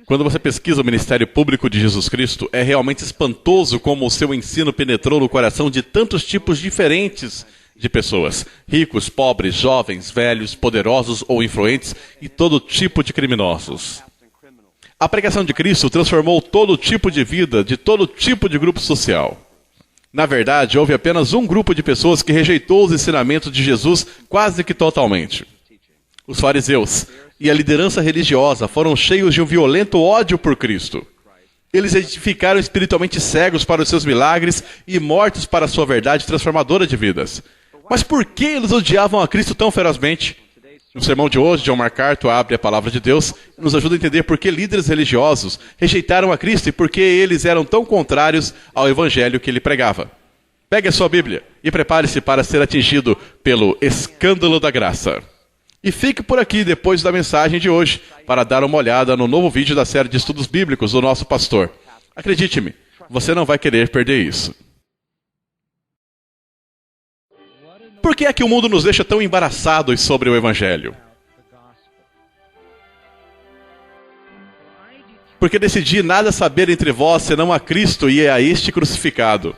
Quando você pesquisa o ministério público de Jesus Cristo, é realmente espantoso como o seu ensino penetrou no coração de tantos tipos diferentes de pessoas. Ricos, pobres, jovens, velhos, poderosos ou influentes e todo tipo de criminosos. A pregação de Cristo transformou todo tipo de vida, de todo tipo de grupo social. Na verdade, houve apenas um grupo de pessoas que rejeitou os ensinamentos de Jesus quase que totalmente. Os fariseus e a liderança religiosa foram cheios de um violento ódio por Cristo. Eles ficaram espiritualmente cegos para os seus milagres e mortos para a sua verdade transformadora de vidas. Mas por que eles odiavam a Cristo tão ferozmente? No sermão de hoje, John MacArthur abre a palavra de Deus e nos ajuda a entender por que líderes religiosos rejeitaram a Cristo e por que eles eram tão contrários ao evangelho que ele pregava. Pegue a sua Bíblia e prepare-se para ser atingido pelo escândalo da graça. E fique por aqui depois da mensagem de hoje para dar uma olhada no novo vídeo da série de estudos bíblicos do nosso pastor. Acredite-me, você não vai querer perder isso. Por que é que o mundo nos deixa tão embaraçados sobre o evangelho? Porque decidi nada saber entre vós senão a Cristo e a este crucificado.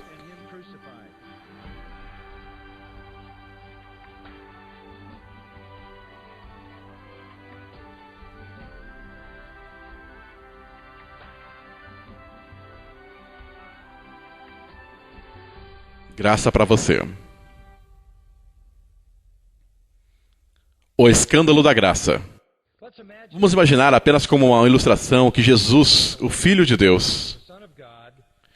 Graça para você. O escândalo da graça. Vamos imaginar apenas como uma ilustração que Jesus, o Filho de Deus,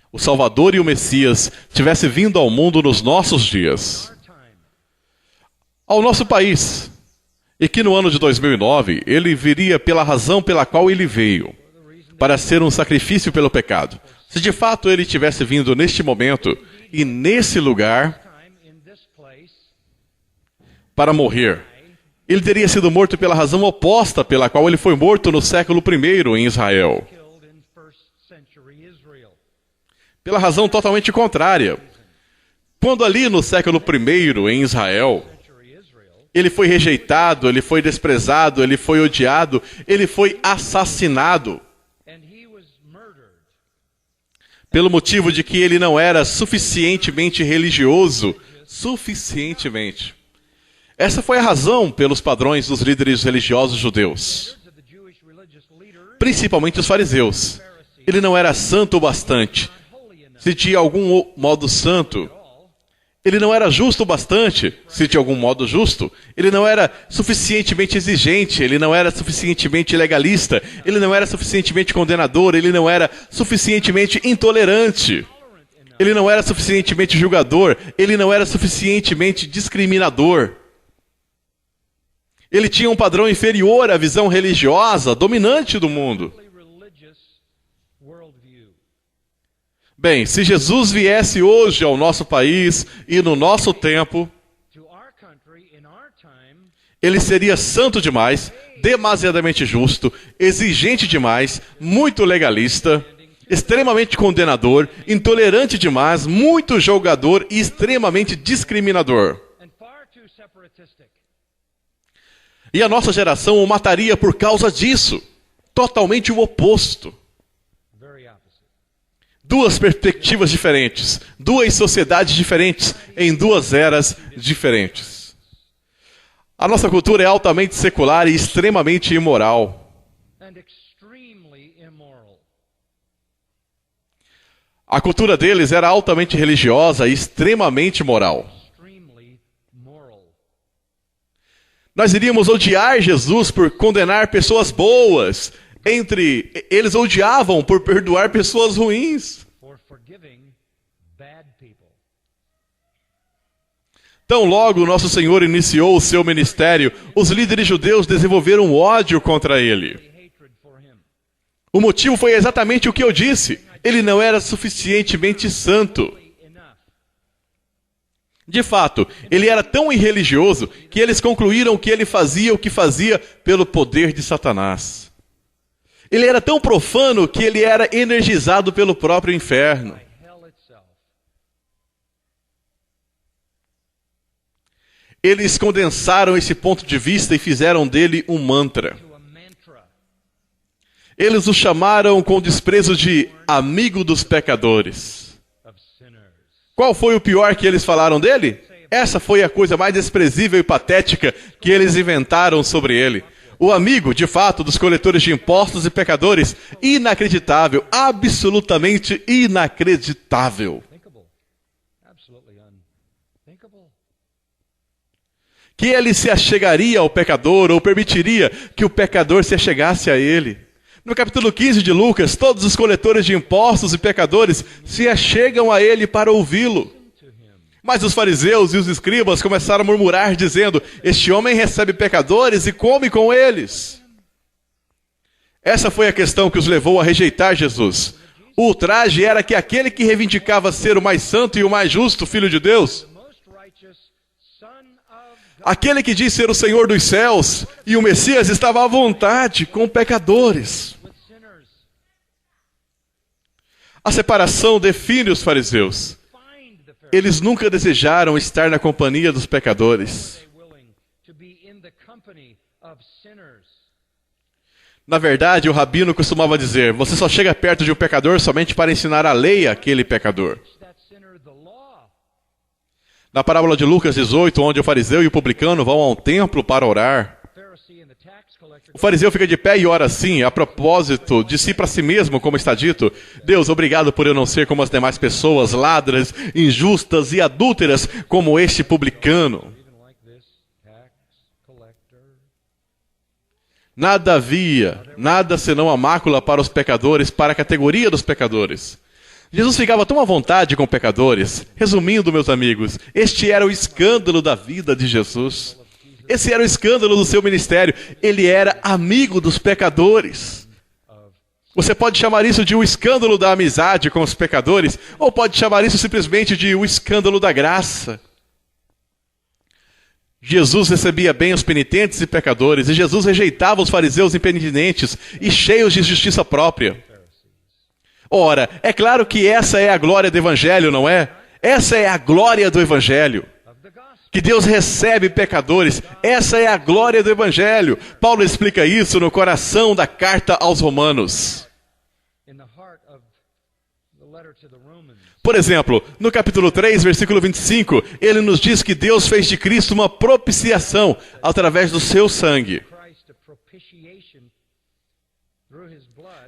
o Salvador e o Messias, tivesse vindo ao mundo nos nossos dias, ao nosso país, e que no ano de 2009 ele viria pela razão pela qual ele veio, para ser um sacrifício pelo pecado. Se de fato ele tivesse vindo neste momento e nesse lugar para morrer, ele teria sido morto pela razão oposta pela qual ele foi morto no século I em Israel. Pela razão totalmente contrária. Quando ali no século I em Israel, ele foi rejeitado, ele foi desprezado, ele foi odiado, ele foi assassinado. Pelo motivo de que ele não era suficientemente religioso. Suficientemente. Essa foi a razão pelos padrões dos líderes religiosos judeus. Principalmente os fariseus. Ele não era santo o bastante. Se de algum modo santo. Ele não era justo o bastante, se de algum modo justo. Ele não era suficientemente exigente, ele não era suficientemente legalista, ele não era suficientemente condenador, ele não era suficientemente intolerante. Ele não era suficientemente julgador, ele não era suficientemente discriminador. Ele tinha um padrão inferior à visão religiosa dominante do mundo. Bem, se Jesus viesse hoje ao nosso país e no nosso tempo, ele seria santo demais, demasiadamente justo, exigente demais, muito legalista, extremamente condenador, intolerante demais, muito julgador e extremamente discriminador. E a nossa geração o mataria por causa disso. Totalmente o oposto. Duas perspectivas diferentes, duas sociedades diferentes, em duas eras diferentes. A nossa cultura é altamente secular e extremamente imoral. A cultura deles era altamente religiosa e extremamente moral. Nós iríamos odiar Jesus por condenar pessoas boas. Eles odiavam por perdoar pessoas ruins. Tão logo nosso Senhor iniciou o seu ministério, os líderes judeus desenvolveram ódio contra ele. O motivo foi exatamente o que eu disse. Ele não era suficientemente santo. De fato, ele era tão irreligioso que eles concluíram que ele fazia o que fazia pelo poder de Satanás. Ele era tão profano que ele era energizado pelo próprio inferno. Eles condensaram esse ponto de vista e fizeram dele um mantra. Eles o chamaram com desprezo de amigo dos pecadores. Qual foi o pior que eles falaram dele? Essa foi a coisa mais desprezível e patética que eles inventaram sobre ele. O amigo, de fato, dos coletores de impostos e pecadores. Inacreditável, absolutamente inacreditável. Que ele se achegaria ao pecador ou permitiria que o pecador se achegasse a ele. No capítulo 15 de Lucas, todos os coletores de impostos e pecadores se achegam a ele para ouvi-lo. Mas os fariseus e os escribas começaram a murmurar, dizendo: este homem recebe pecadores e come com eles. Essa foi a questão que os levou a rejeitar Jesus. O ultraje era que aquele que reivindicava ser o mais santo e o mais justo Filho de Deus, aquele que diz ser o Senhor dos céus e o Messias, estava à vontade com pecadores. A separação define os fariseus. Eles nunca desejaram estar na companhia dos pecadores. Na verdade, o rabino costumava dizer: você só chega perto de um pecador somente para ensinar a lei àquele pecador. Na parábola de Lucas 18, onde o fariseu e o publicano vão a um templo para orar, o fariseu fica de pé e ora assim, a propósito de si para si mesmo, como está dito: Deus, obrigado por eu não ser como as demais pessoas, ladras, injustas e adúlteras, como este publicano. Nada havia, nada senão a mácula para os pecadores, para a categoria dos pecadores. Jesus ficava tão à vontade com pecadores. Resumindo, meus amigos, este era o escândalo da vida de Jesus. Esse era o escândalo do seu ministério. Ele era amigo dos pecadores. Você pode chamar isso de o escândalo da amizade com os pecadores, ou pode chamar isso simplesmente de o escândalo da graça. Jesus recebia bem os penitentes e pecadores, e Jesus rejeitava os fariseus impenitentes e cheios de justiça própria. Ora, é claro que essa é a glória do Evangelho, não é? Essa é a glória do Evangelho. Que Deus recebe pecadores. Essa é a glória do Evangelho. Paulo explica isso no coração da carta aos Romanos. Por exemplo, no capítulo 3, versículo 25, ele nos diz que Deus fez de Cristo uma propiciação através do seu sangue,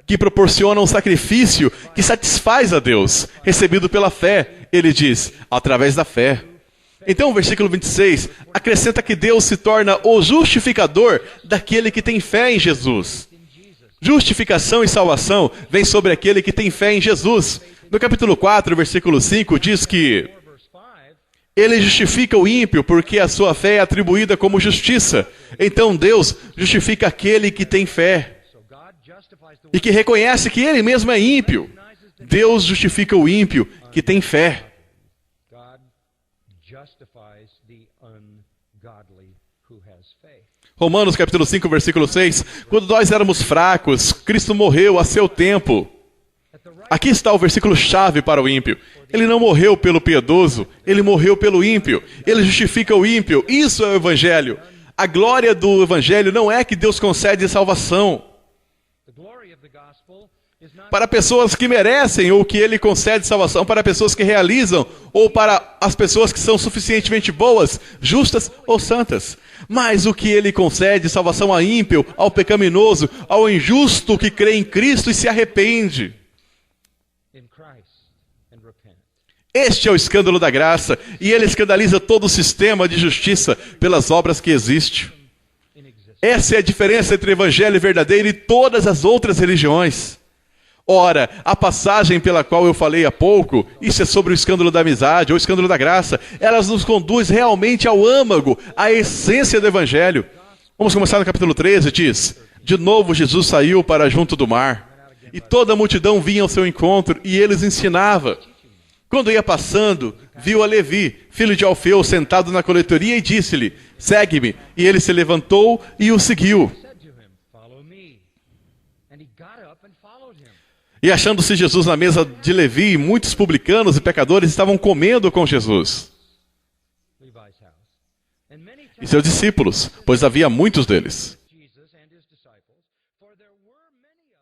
que proporciona um sacrifício que satisfaz a Deus, recebido pela fé. Ele diz, através da fé. Então o versículo 26 acrescenta que Deus se torna o justificador daquele que tem fé em Jesus. Justificação e salvação vem sobre aquele que tem fé em Jesus. No capítulo 4, versículo 5, diz que ele justifica o ímpio porque a sua fé é atribuída como justiça. Então Deus justifica aquele que tem fé e que reconhece que ele mesmo é ímpio. Deus justifica o ímpio que tem fé. Romanos capítulo 5, versículo 6. Quando nós éramos fracos, Cristo morreu a seu tempo. Aqui está o versículo chave para o ímpio. Ele não morreu pelo piedoso, ele morreu pelo ímpio. Ele justifica o ímpio. Isso é o Evangelho. A glória do Evangelho não é que Deus concede salvação para pessoas que merecem, ou que ele concede salvação para pessoas que realizam, ou para as pessoas que são suficientemente boas, justas ou santas. Mas o que ele concede salvação ao ímpio, ao pecaminoso, ao injusto que crê em Cristo e se arrepende. Este é o escândalo da graça, e ele escandaliza todo o sistema de justiça pelas obras que existe. Essa é a diferença entre o evangelho verdadeiro e todas as outras religiões. Ora, a passagem pela qual eu falei há pouco, isso é sobre o escândalo da amizade ou o escândalo da graça, elas nos conduz realmente ao âmago, à essência do evangelho. Vamos começar no capítulo 13, diz: de novo Jesus saiu para junto do mar, e toda a multidão vinha ao seu encontro, e ele os ensinava. Quando ia passando, viu a Levi, filho de Alfeu, sentado na coletoria, e disse-lhe: segue-me. E ele se levantou e o seguiu. E achando-se Jesus na mesa de Levi, muitos publicanos e pecadores estavam comendo com Jesus. E seus discípulos, pois havia muitos deles.